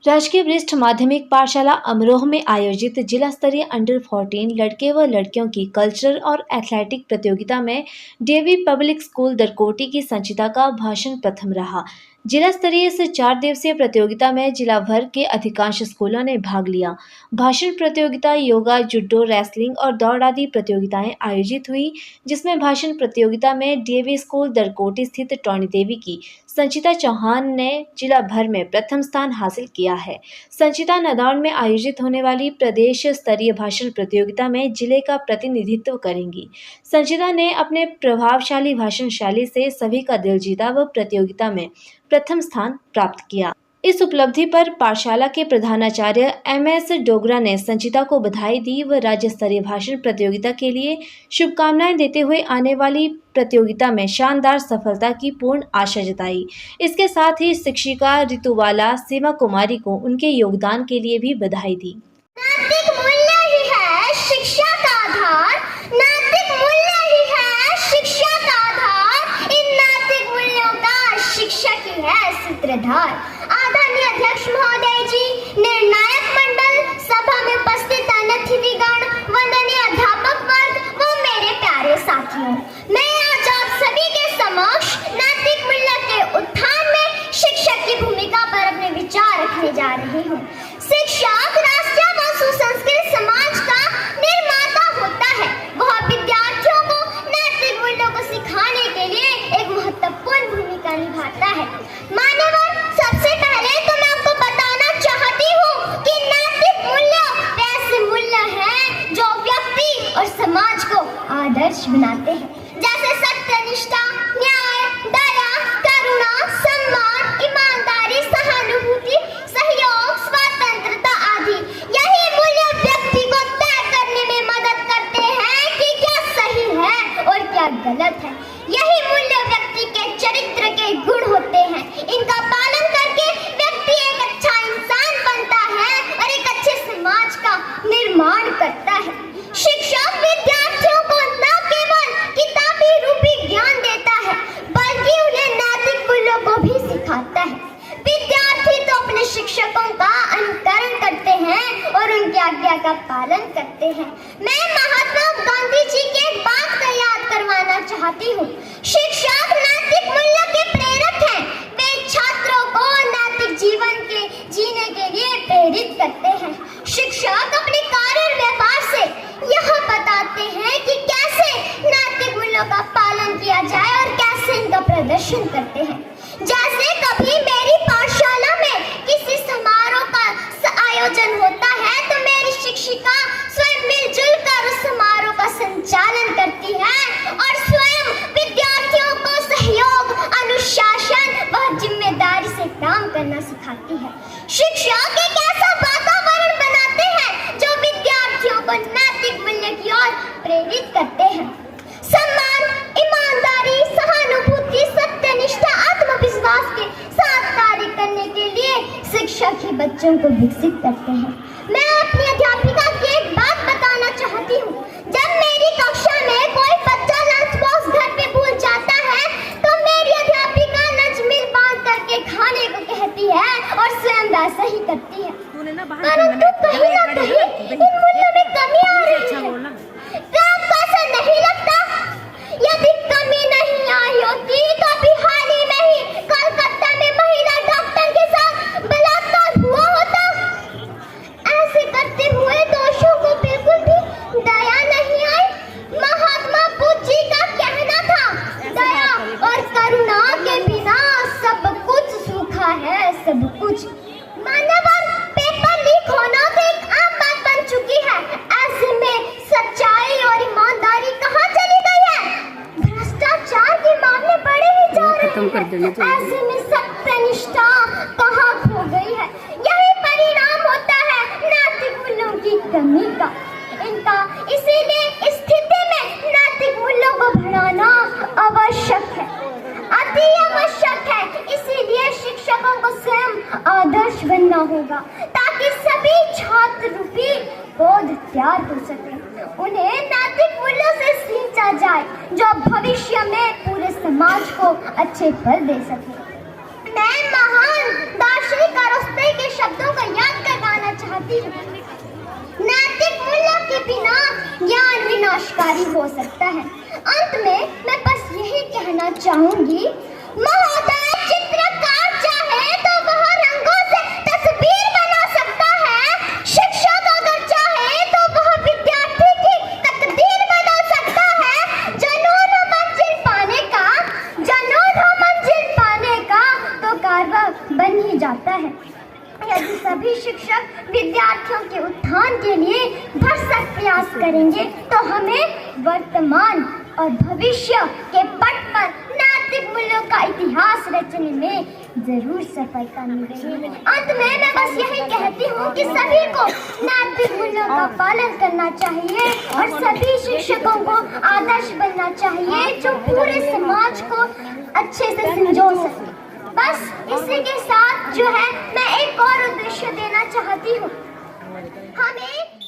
राजकीय वरिष्ठ माध्यमिक पाठशाला अमरोह में आयोजित जिला स्तरीय अंडर 14 लड़के व लड़कियों की कल्चरल और एथलेटिक प्रतियोगिता में डीएवी पब्लिक स्कूल दरकोटी की संचिता का भाषण प्रथम रहा। जिला स्तरीय इस 4 दिवसीय प्रतियोगिता में जिला भर के अधिकांश स्कूलों ने भाग लिया। भाषण प्रतियोगिता, योगा, जुडो, रेसलिंग और दौड़ आदि प्रतियोगिताएं आयोजित हुई, जिसमें भाषण प्रतियोगिता में डीएवी स्कूल दरकोटी स्थित टोनी देवी की संचिता चौहान ने जिला भर में प्रथम स्थान हासिल किया है। संचिता नदौन में आयोजित होने वाली प्रदेश स्तरीय भाषण प्रतियोगिता में जिले का प्रतिनिधित्व करेंगी। संचिता ने अपने प्रभावशाली भाषण शैली से सभी का दिल जीता व प्रतियोगिता में प्रथम स्थान प्राप्त किया। इस उपलब्धि पर पाठशाला के प्रधानाचार्य एमएस डोगरा ने संचिता को बधाई दी व राज्य स्तरीय भाषण प्रतियोगिता के लिए शुभकामनाएं देते हुए आने वाली प्रतियोगिता में शानदार सफलता की पूर्ण आशा जताई। इसके साथ ही शिक्षिका ऋतुबाला सीमा कुमारी को उनके योगदान के लिए भी बधाई दी। नैतिक मूल्य ही है शिक्षा का आधार, नैतिक मूल्य ही है शिक्षा का आधार, इन नैतिक मूल्यों का शिक्षक ही है सूत्रधार। आदरणीय अध्यक्ष महोदय जी, निर्णायक मंडल, सभा में उपस्थित अतिथिगण, वंदनीय अध्यापक वर्ग व मेरे प्यारे साथियों, मैं आज आप सभी के समक्ष नैतिक मूल्य के उत्थान में शिक्षक की भूमिका पर अपने विचार रखने जा रही हूँ। शिक्षक राष्ट्र व सुसंस्कृत समाज का निर्माता होता है। वह विद्यार्थियों को नैतिक मूल्यों को सिखाने के लिए एक महत्वपूर्ण भूमिका निभाता है। मान्यवर, सबसे पहले तो मैं आपको बताना चाहती हूँ कि नैतिक मूल्य ऐसे मूल्य हैं जो व्यक्ति और समाज को आदर्श बनाते हैं, जैसे सत्यनिष्ठा, न्याय, दया, करुणा, सम्मान, ईमानदारी, सहानुभूति, सहयोग, स्वतंत्रता आदि। यही मूल्य व्यक्ति को तय करने में मदद करते हैं कि क्या सही है और क्या गलत है। यही मूल्य व्यक्ति के चरित्र के गुण होते हैं। इनका पालन करके व्यक्ति एक अच्छा इंसान बनता है और एक अच्छे समाज का निर्माण करता है। शिक्षक विद्यार्थियों को न केवल किताबी रूपी ज्ञान देता है, बल्कि उन्हें नैतिक मूल्यों को भी सिखाता है। विद्यार्थी तो अपने शिक्षकों का अनुकरण करते हैं और उनकी आज्ञा का पालन करते हैं। मैं महात्मा गांधी जी की एक बात का याद करवाना चाहती हूँ। शिक्षक नैतिक मूल्य के प्रेरक हैं। वे छात्रों को नैतिक जीवन के जीने के लिए प्रेरित करते हैं। शिक्षक अपने कार्य व्यवहार से यह बताते हैं कि कैसे नैतिक मूल्यों का पालन किया जाए और कैसे इनका प्रदर्शन करते हैं। जैसे कभी मेरी पाठशाला में किसी समारोह का आयोजन होता है तो मेरी शिक्षिका स्वयं मिलजुल कर उस समारोह का संचालन करती है और स्वयं विद्यार्थियों को सहयोग, अनुशासन व जिम्मेदारी से काम करना सिखाती है। शिक्षक एक ऐसा वातावरण बनाते हैं जो विद्यार्थियों को नैतिक मूल्य की ओर प्रेरित करते हैं। सम्मान, ईमानदारी, सहानुभूति, सत्यनिष्ठा, आत्मविश्वास के साथ कार्य करने के लिए शिक्षक ही बच्चों को विकसित करते हैं। मैं अपनी अध्यापिका की एक बात बताना चाहती हूँ। जब मेरी कक्षा में कोई बच्चा लंच बॉक्स घर पे भूल जाता है तो मेरी अध्यापिका लंच मिल बांध करके खाने को कहती है और स्वयं वैसा ही करती है। परंतु कहीं ना कहीं इन मूल्यों में कमी आ रही है। क्या आपको ऐसा नहीं लगता? यदि कमी नहीं आई होती तो अभी हाल ही में ही कोलकाता में महिला डॉक्टर के साथ बलात्कार हुआ होता। ऐसे करते हुए दोषियों को बिल्कुल भी दया नहीं आई। महात्मा बुद्ध जी का कहना था, दया और करुणा के बिना सब कुछ सूखा है, सब कुछ। मानवर, पेपर लीक होना तो एक आम बात बन चुकी है। ऐसे में सच्चाई और ईमानदारी कहाँ चली गई है? भ्रष्टाचार के मामले बढ़े ही जा रहे हैं। ऐसे में सत्यनिष्ठा कहाँ खो गई है? यही परिणाम होता है नैतिक मूल्यों की कमी का। इनका इसीलिए इस स्थिति में नैतिक मूल्यों को बढ़ाना आवश्यक है, अति आवश्यक है। इसीलिए शिक्षकों को स्वयं आदर्श बनना होगा ताकि सभी छात्र रूपी बोध तैयार हो सके। उन्हें नैतिक मूल्यों से सींचा जाए जो भविष्य में पूरे समाज को अच्छे फल दे सके। मैं महान दार्शनिक अरिस्टो गांधी के शब्दों को याद करवाना चाहती हूँ। नैतिक मूल्यों के बिना ज्ञान विनाशकारी हो सकता है। अंत में मैं बस यही कहना चाहूंगी, महोदय चित्रकार चाहे तो वह रंगों से तस्वीर बना सकता है। शिक्षक अगर चाहे तो वह विद्यार्थी की तकदीर बना सकता है। जुनून हो मंजिल पाने का तो कारवा बन ही जाता है। यदि सभी शिक्षक विद्यार्थियों के उत्थान के लिए भरसक प्रयास करेंगे तो हमें वर्तमान और भविष्य के पट पर नैतिक मूल्यों का इतिहास रचने में जरूर सफलता मिलेगी। अंत में मैं बस यही कहती हूँ कि सभी को नैतिक मूल्यों का पालन करना चाहिए और सभी शिक्षकों को आदर्श बनना चाहिए जो पूरे समाज को अच्छे से संजो सके। बस इसी के साथ जो है मैं एक और उद्देश्य देना चाहती हूँ। हमें